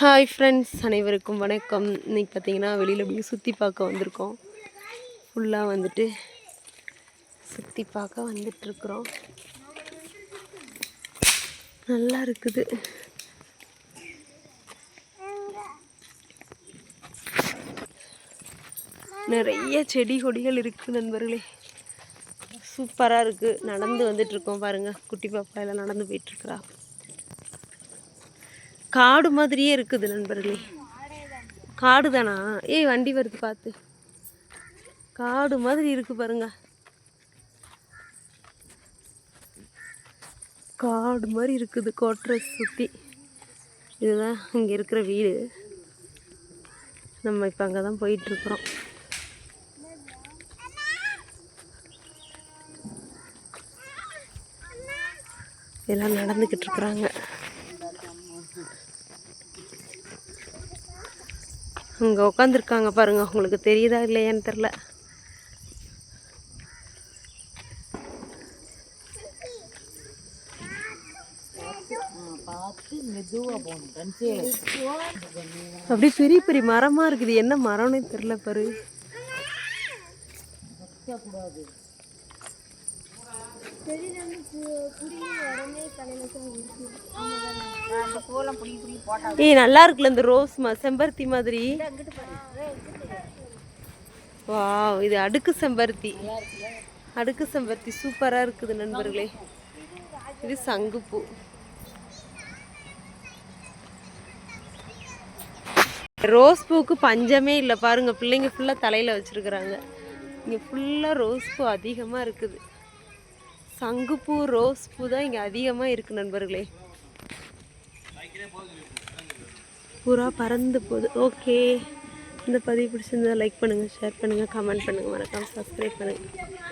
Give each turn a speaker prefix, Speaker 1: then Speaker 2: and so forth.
Speaker 1: Hi friends, அனைவருக்கும் வணக்கம். இன்றைக்கி பார்த்தீங்கன்னா வெளியில் அப்படியே சுற்றி பார்க்க வந்திருக்கோம். ஃபுல்லாக வந்துட்டு சுற்றி பார்க்க வந்துட்டுருக்குறோம். நல்லா இருக்குது. நிறைய செடி கொடிகள் இருக்குது நண்பர்களே. சூப்பராக இருக்குது. நடந்து வந்துட்டுருக்கோம் பாருங்கள். குட்டி பாப்பா எல்லாம் நடந்து போயிட்டுருக்குறா. காடு மாதிரியே இருக்குது நண்பர்களே. காடு தானா? ஏய், வண்டி வருது பார்த்து. காடு மாதிரி இருக்கு பாருங்க. காடு மாதிரி இருக்குது கோட்டரை சுற்றி. இதுதான் இங்கே இருக்கிற வீடு. நம்ம இப்போ அங்கே தான் போயிட்டுருக்குறோம். எல்லாம் நடந்துக்கிட்டு இருக்கிறாங்க. அங்கே உட்காந்துருக்காங்க பாருங்க. உங்களுக்கு தெரியுதா இல்லையான்னு தெரில. அப்படியே பெரிய பெரிய மரமா இருக்குது. என்ன மரம்னே தெரியல பாரு. ஏய், நல்லா இருக்குல்ல இந்த ரோஸ் செம்பருத்தி மாதிரி. வாவ், இது அடுக்கு செம்பருத்தி. அடுக்கு செம்பருத்தி சூப்பரா இருக்குது நண்பர்களே. இது சங்குப்பூ. ரோஸ் பூவுக்கு பஞ்சமே இல்லை பாருங்க. பிள்ளைங்க ஃபுல்லாக தலையில் வச்சுருக்குறாங்க. இங்கே ஃபுல்லாக ரோஸ் பூ அதிகமாக இருக்குது. சங்குப்பூ ரோஸ் பூ தான் இங்கே அதிகமாக இருக்குது நண்பர்களே. பூரா பறந்து போகுது. ஓகே, இந்த பதிவு பிடிச்சிருந்தா லைக் பண்ணுங்கள், ஷேர் பண்ணுங்கள், கமெண்ட் பண்ணுங்கள், மறக்காமல் சப்ஸ்கிரைப் பண்ணுங்கள்.